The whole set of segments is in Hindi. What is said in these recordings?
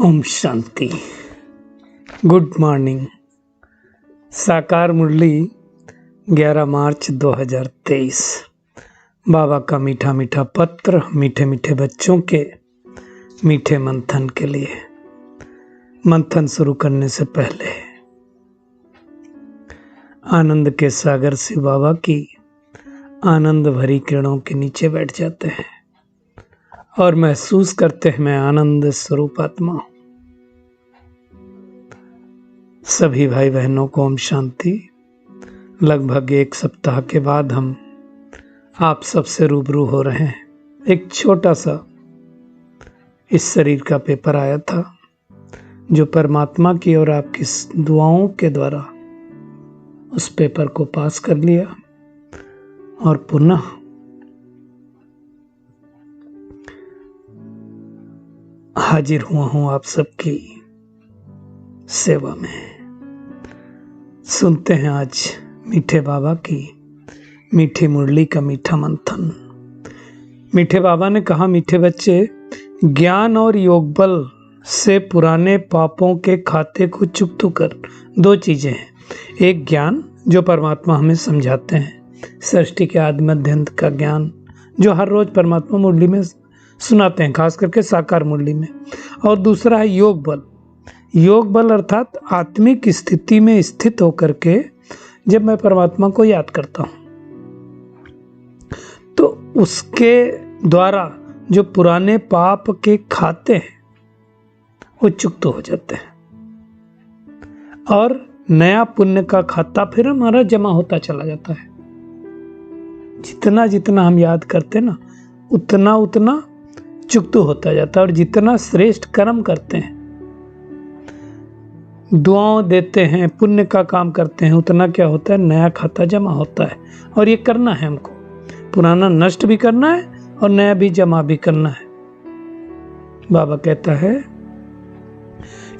ओम शांति। Good morning. साकार मुरली 11 मार्च 2023। बाबा का मीठा मीठा पत्र मीठे मीठे बच्चों के मीठे मंथन के लिए। मंथन शुरू करने से पहले आनंद के सागर शिव बाबा की आनंद भरी किरणों के नीचे बैठ जाते हैं और महसूस करते हैं मैं आनंद स्वरूप आत्मा हूं। सभी भाई बहनों को ओम शांति। लगभग एक सप्ताह के बाद हम आप सबसे रूबरू हो रहे हैं। एक छोटा सा इस शरीर का पेपर आया था जो परमात्मा की और आपकी दुआओं के द्वारा उस पेपर को पास कर लिया और पुनः हाजिर हुआ हूं आप सबकी सेवा में। सुनते हैं आज मीठे बाबा की मीठी मुरली का मीठा मंथन। मीठे बाबा ने कहा, मीठे बच्चे, ज्ञान और योग बल से पुराने पापों के खाते को चुकता कर। दो चीजें हैं, एक ज्ञान जो परमात्मा हमें समझाते हैं, सृष्टि के आदि मध्य अंत का ज्ञान जो हर रोज परमात्मा मुरली में सुनाते हैं, खास करके साकार मुरली में। और दूसरा है योग बल। योग बल अर्थात आत्मिक स्थिति में स्थित होकर के जब मैं परमात्मा को याद करता हूं तो उसके द्वारा जो पुराने पाप के खाते हैं वो चुकता हो जाते हैं और नया पुण्य का खाता फिर हमारा जमा होता चला जाता है। जितना जितना हम याद करते ना उतना उतना चुकता होता जाता है। और जितना श्रेष्ठ कर्म करते हैं, दुआओं देते हैं, पुण्य का काम करते हैं, उतना क्या होता है, नया खाता जमा होता है। और ये करना है हमको, पुराना नष्ट भी करना है और नया भी जमा भी करना है। बाबा कहता है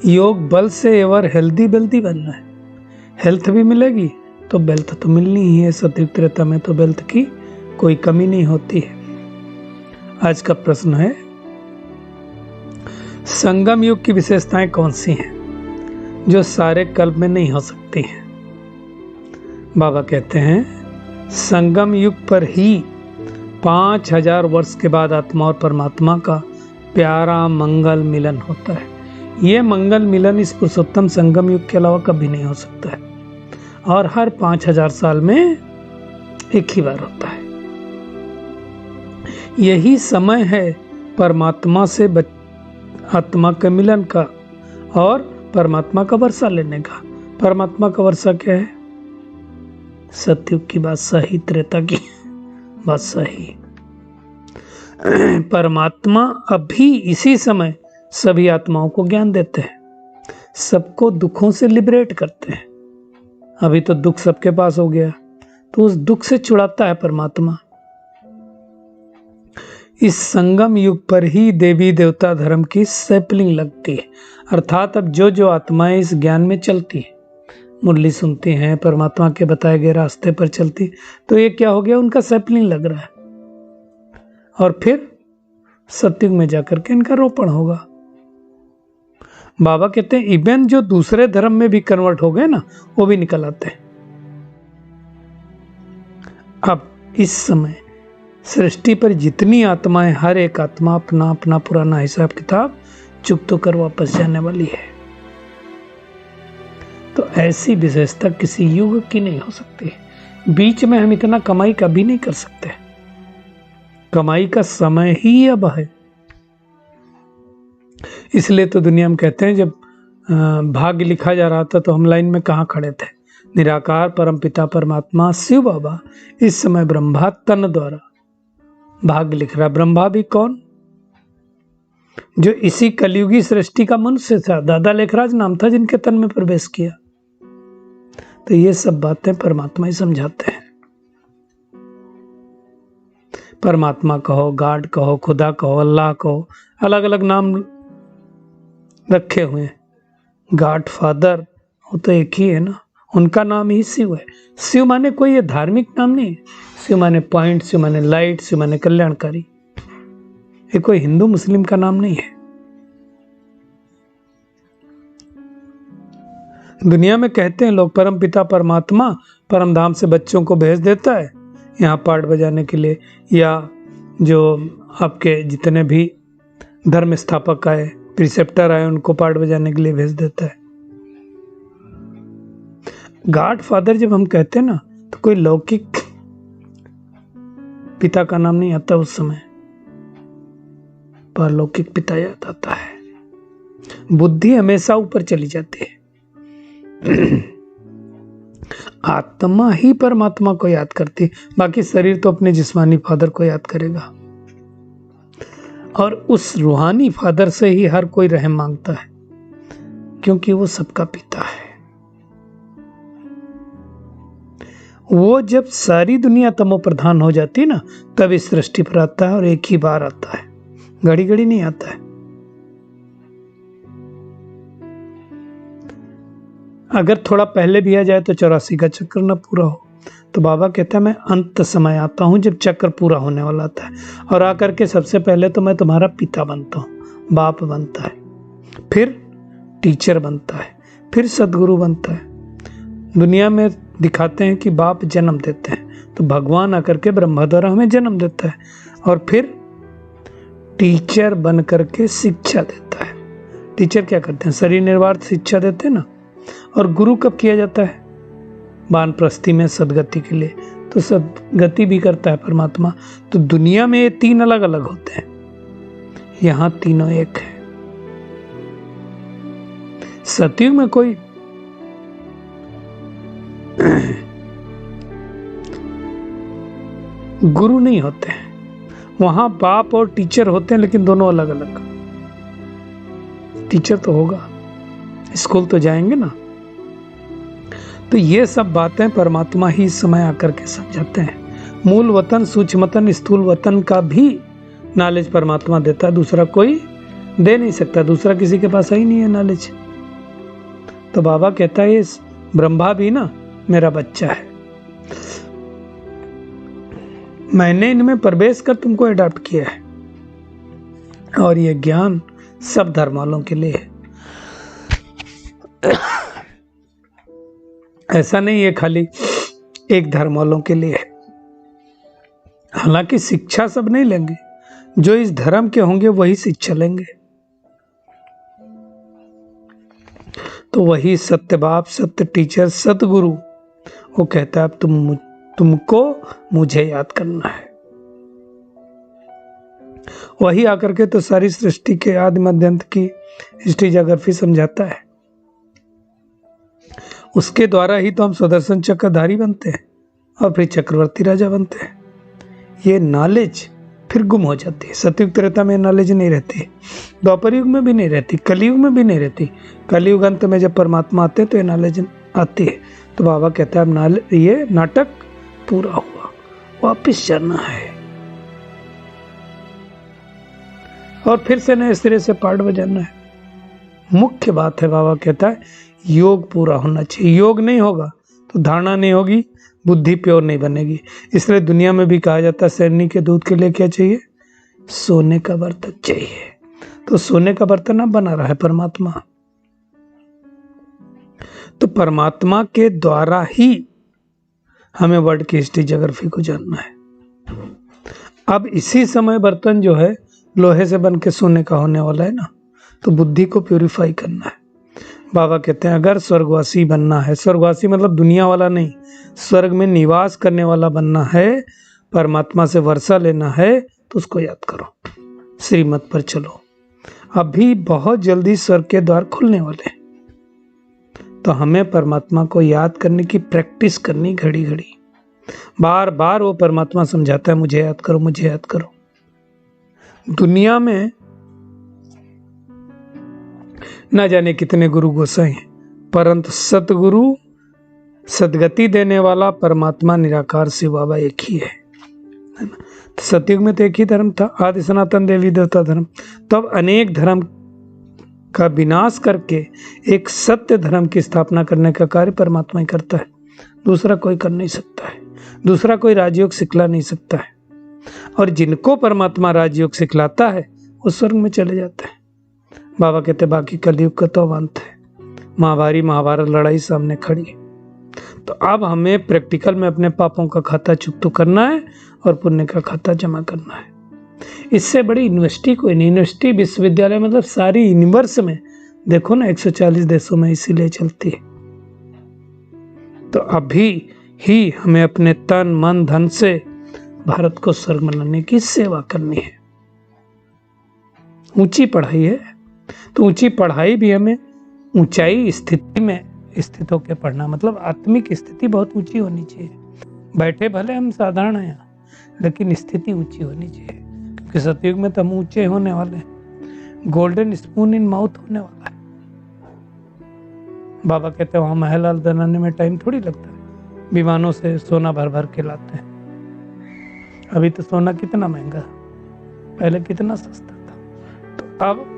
योग बल से एवर हेल्दी वेल्दी बनना है। हेल्थ भी मिलेगी तो वेल्थ तो मिलनी ही है। सतयुग त्रेता में तो वेल्थ की कोई कमी नहीं होती है। आज का प्रश्न है, संगम युग की विशेषताएं कौन सी हैं जो सारे कल्प में नहीं हो सकती हैं? बाबा कहते हैं संगम युग पर ही 5000 वर्ष के बाद आत्मा और परमात्मा का प्यारा मंगल मिलन होता है। यह मंगल मिलन इस पुरुषोत्तम संगम युग के अलावा कभी नहीं हो सकता है और हर 5000 साल में एक ही बार होता है। यही समय है परमात्मा से आत्मा के मिलन का और परमात्मा का वर्षा लेने का। परमात्मा का वर्षा क्या है? सतयुग की बात सही, त्रेता की बात सही। परमात्मा अभी इसी समय सभी आत्माओं को ज्ञान देते हैं, सबको दुखों से लिबरेट करते हैं। अभी तो दुख सबके पास हो गया तो उस दुख से छुड़ाता है परमात्मा। इस संगम युग पर ही देवी देवता धर्म की सैपलिंग लगती है। अर्थात अब जो जो आत्माएं इस ज्ञान में चलती है, मुरली सुनती हैं, परमात्मा के बताए गए रास्ते पर चलती, तो ये क्या हो गया, उनका सैपलिंग लग रहा है और फिर सतयुग में जाकर के इनका रोपण होगा। बाबा कहते हैं इवन जो दूसरे धर्म में भी कन्वर्ट हो गए ना, वो भी निकल आते हैं। अब इस समय सृष्टि पर जितनी आत्माएं, हर एक आत्मा अपना अपना पुराना हिसाब किताब चुकता कर वापस जाने वाली है। तो ऐसी विशेषता किसी युग की नहीं हो सकती। बीच में हम इतना कमाई कभी नहीं कर सकते। कमाई का समय ही अब है। इसलिए तो दुनिया में कहते हैं जब भाग्य लिखा जा रहा था तो हम लाइन में कहाँ खड़े थे? निराकार परमपिता परमात्मा शिव बाबा इस समय ब्रह्मा तन द्वारा भाग्य लिख रहा। ब्रह्मा भी कौन? जो इसी कलयुगी सृष्टि का मनुष्य था, दादा लेखराज नाम था, जिनके तन में प्रवेश किया। तो ये सब बातें परमात्मा ही समझाते हैं। परमात्मा कहो, गॉड कहो, खुदा कहो, अल्लाह कहो, अलग अलग नाम रखे हुए हैं। गॉड फादर वो तो एक ही है ना, उनका नाम ही शिव है। शिव माने कोई ये धार्मिक नाम नहीं है। शिव माने पॉइंट, शिव माने लाइट, शिव माने कल्याणकारी। ये कोई हिंदू मुस्लिम का नाम नहीं है। दुनिया में कहते हैं लोग परम पिता परमात्मा परम धाम से बच्चों को भेज देता है यहाँ पाठ बजाने के लिए, या जो आपके जितने भी धर्म स्थापक आए, प्रिसेप्टर आए, उनको पाठ बजाने के लिए भेज देता है। गॉड फादर जब हम कहते हैं ना, तो कोई लौकिक पिता का नाम नहीं आता उस समय, परलौकिक पिता याद आता है। बुद्धि हमेशा ऊपर चली जाती है, आत्मा ही परमात्मा को याद करती, बाकी शरीर तो अपने जिस्मानी फादर को याद करेगा। और उस रूहानी फादर से ही हर कोई रहम मांगता है, क्योंकि वो सबका पिता है। वो जब सारी दुनिया तमो प्रधान हो जाती ना, तब इस सृष्टि पर आता है, और एक ही बार आता है, घड़ी घड़ी नहीं आता है। अगर थोड़ा पहले भी आ जाए तो 84 का चक्र न पूरा हो, तो बाबा कहता है मैं अंत समय आता हूं जब चक्र पूरा होने वाला आता है, और आकर के सबसे पहले तो मैं तुम्हारा पिता बनता हूं, बाप बनता है, फिर टीचर बनता है, फिर सदगुरु बनता है। दुनिया में दिखाते हैं कि बाप जन्म देते हैं, तो भगवान आकर के ब्रह्मा द्वारा हमें जन्म देता है, और फिर टीचर बन करके शिक्षा देता है। टीचर क्या करते हैं? शरीर निर्वाह शिक्षा देते हैं ना। और गुरु कब किया जाता है? वानप्रस्थी में सदगति के लिए, तो सदगति भी करता है परमात्मा। तो दुनिया में ये तीन अलग अलग होते हैं, यहां तीनों एक है। सतयुग में कोई गुरु नहीं होते हैं, वहां बाप और टीचर होते हैं, लेकिन दोनों अलग अलग। टीचर तो होगा, स्कूल तो जाएंगे ना। तो ये सब बातें परमात्मा ही समय आकर के समझाते हैं। मूल वतन, सूक्ष्म वतन, स्थूल वतन का भी नॉलेज परमात्मा देता है, दूसरा कोई दे नहीं सकता, दूसरा किसी के पास ही नहीं है नॉलेज। तो बाबा कहता है इस ब्रह्मा भी ना मेरा बच्चा है, मैंने इनमें प्रवेश कर तुमको अडॉप्ट किया है, और ये ज्ञान सब धर्म वालों के लिए है। ऐसा नहीं है खाली एक धर्म वालों के लिए है। हालांकि शिक्षा सब नहीं लेंगे, जो इस धर्म के होंगे वही शिक्षा लेंगे। तो वही सत्य बाप, सत्य टीचर, सतगुरु, वो कहता है अब तुमको मुझे याद करना है। वही आकर के तो सारी सृष्टि के आदि मध्य अंत की हिस्ट्री ज्योग्राफी समझाता है। उसके द्वारा ही तो हम सुदर्शन चक्रधारी बनते हैं और फिर चक्रवर्ती राजा बनते हैं। ये नॉलेज फिर गुम हो जाती है। सतयुग त्रेता में नॉलेज नहीं रहती, द्वापर युग में भी नहीं रहती, कलयुग में भी नहीं रहती। कलयुग अंत में जब परमात्मा आते हैं तो ये नॉलेज आती है। तो बाबा कहता है अब ये नाटक पूरा हुआ, वापिस जाना है और फिर से नए सिरे से पाठ बजाना है। मुख्य बात है, बाबा कहता है योग पूरा होना चाहिए। योग नहीं होगा तो धारणा नहीं होगी, बुद्धि प्योर नहीं बनेगी। इसलिए दुनिया में भी कहा जाता है शैरनी के दूध के लिए क्या चाहिए? सोने का बर्तन चाहिए। तो सोने का बर्तन अब बना रहा है परमात्मा। तो परमात्मा के द्वारा ही हमें वर्ल्ड की हिस्ट्री ज्योग्राफी को जानना है। अब इसी समय बर्तन जो है लोहे से बन के सोने का होने वाला है ना, तो बुद्धि को प्यूरिफाई करना है। बाबा कहते हैं अगर स्वर्गवासी बनना है, स्वर्गवासी मतलब दुनिया वाला नहीं, स्वर्ग में निवास करने वाला बनना है, परमात्मा से वर्षा लेना है, तो उसको याद करो, श्रीमत पर चलो। अभी बहुत जल्दी स्वर्ग के द्वार खुलने वाले हैं, तो हमें परमात्मा को याद करने की प्रैक्टिस करनी, घड़ी घड़ी बार बार वो परमात्मा समझाता है मुझे याद करो, मुझे याद करो। दुनिया में ना जाने कितने गुरु गोसाई हैं, परंतु सतगुरु, सदगति देने वाला परमात्मा निराकार शिव बाबा एक ही है ना। तो सतयुग में तो एक ही धर्म था, आदि सनातन देवी देवता धर्म। तब अनेक धर्म का विनाश करके एक सत्य धर्म की स्थापना करने का कार्य परमात्मा ही करता है, दूसरा कोई कर नहीं सकता है, दूसरा कोई राजयोग सिखला नहीं सकता है। और जिनको परमात्मा राजयोग सिखलाता है वो स्वर्ग में चले जाते हैं। बाबा कहते बाकी कलयुग का तो अंत है, महाभारी महाभारत लड़ाई सामने खड़ी है। तो अब हमें प्रैक्टिकल में अपने पापों का खाता चुकता करना है और पुण्य का खाता जमा करना है। इससे बड़ी यूनिवर्सिटी कोई नहीं। यूनिवर्सिटी विश्वविद्यालय मतलब सारी यूनिवर्स में देखो ना 140 देशों में इसीलिए चलती है। तो अभी ही हमें अपने तन मन धन से भारत को स्वर्ग बनाने की सेवा करनी है। ऊंची पढ़ाई है तो ऊंची पढ़ाई भी हमें ऊंचाई स्थिति में स्थित होकर पढ़ना, मतलब आत्मिक स्थिति बहुत ऊंची होनी चाहिए। बैठे भले हम साधारण हैं लेकिन स्थिति ऊंची होनी चाहिए, क्योंकि सतयुग में तो हम ऊंचे होने वाले हैं। गोल्डन स्पून इन माउथ होने वाला है। बाबा कहते हैं वहां महल बनाने में टाइम थोड़ी लगता है, विमानों से सोना भर भर के लाते हैं। अभी तो सोना कितना महंगा, पहले कितना सस्ता था। तो अब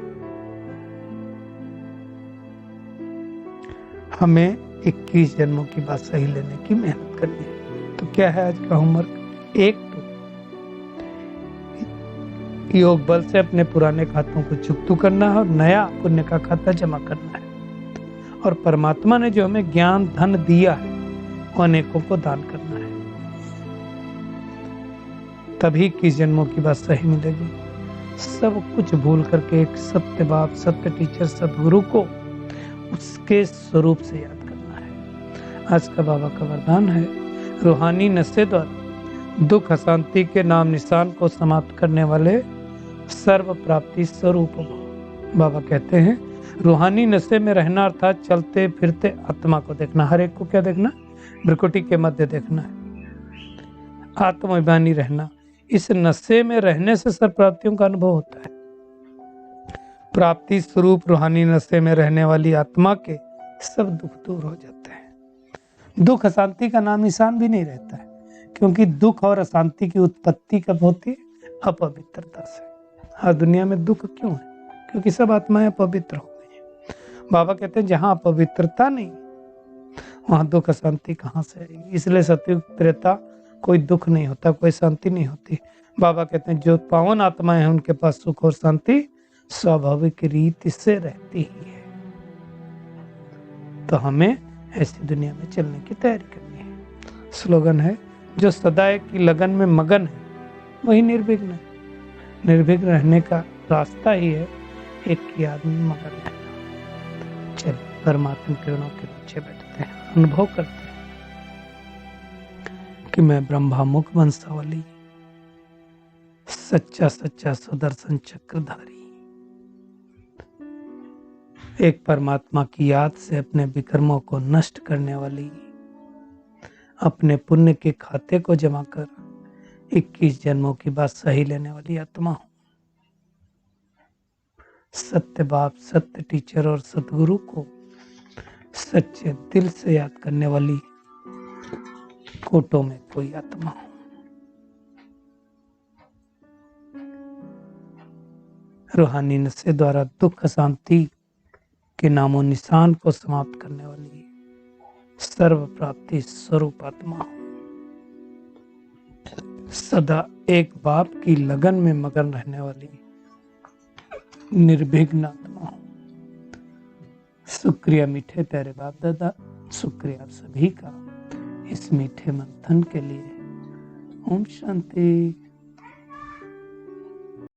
हमें 21 जन्मों की बात सही लेने की मेहनत करनी है। तो क्या है आज का होमवर्क? एक तो योग बल से अपने पुराने खातों को चुकता करना है और नया पुण्य का खाता जमा करना है। और परमात्मा ने जो हमें ज्ञान धन दिया है वो अनेकों को दान करना है, तभी 21 जन्मों की बात सही मिलेगी। सब कुछ भूल करके एक सत्य बाप, सत्य टीचर, सदगुरु को उसके स्वरूप से याद करना है। आज का बाबा का वरदान है, रूहानी नशे द्वारा दुख अशांति के नाम निशान को समाप्त करने वाले सर्व प्राप्ति स्वरूप भव। बाबा कहते हैं रूहानी नशे में रहना अर्थात चलते फिरते आत्मा को देखना। हर एक को क्या देखना? भ्रुकुटी के मध्य देखना है, आत्माभिमानी रहना। इस नशे में रहने से सर्व प्राप्तियों का अनुभव होता है। प्राप्ति स्वरूप रूहानी नशे में रहने वाली आत्मा के सब दुख दूर हो जाते हैं। दुख अशांति का नाम निशान भी नहीं रहता है, क्योंकि दुख और अशांति की उत्पत्ति कब होती है? अपवित्रता से। हर दुनिया में दुख क्यों है? क्योंकि सब आत्माएं अपवित्र हो गई हैं। बाबा कहते हैं जहां अपवित्रता नहीं वहां दुख अशांति कहां से आएगी। इसलिए सतयुग त्रेता कोई दुख नहीं होता, कोई शांति नहीं होती। बाबा कहते हैं जो पावन आत्माएं हैं उनके पास सुख और शांति स्वाभाविक रीति से रहती ही है। तो हमें ऐसी दुनिया में चलने की तैयारी करनी है। स्लोगन है, जो सदा की लगन में मगन है वही निर्विघ्न है। निर्विघ्न रहने का रास्ता ही है एक की याद में मगन है। चलिए परमात्मा किरणों के पीछे बैठते हैं, अनुभव करते हैं कि मैं ब्रह्मा मुख वंशावली, सच्चा सच्चा सुदर्शन चक्रधारी, एक परमात्मा की याद से अपने विकर्मों को नष्ट करने वाली, अपने पुण्य के खाते को जमा कर 21 जन्मों की बात सही लेने वाली आत्मा हूं। सत्य बाप, सत्य टीचर और सतगुरु को सच्चे दिल से याद करने वाली कोटों में कोई आत्मा हूं। रूहानी नशे द्वारा दुख शांति के नामों निशान को समाप्त करने वाली सर्व प्राप्ति स्वरूप आत्मा हूं। सदा एक बाप की लगन में मगन रहने वाली निर्विघ्न आत्मा हूं। शुक्रिया मीठे प्यारे बाप दादा, शुक्रिया आप सभी का इस मीठे मंथन के लिए। ओम शांति।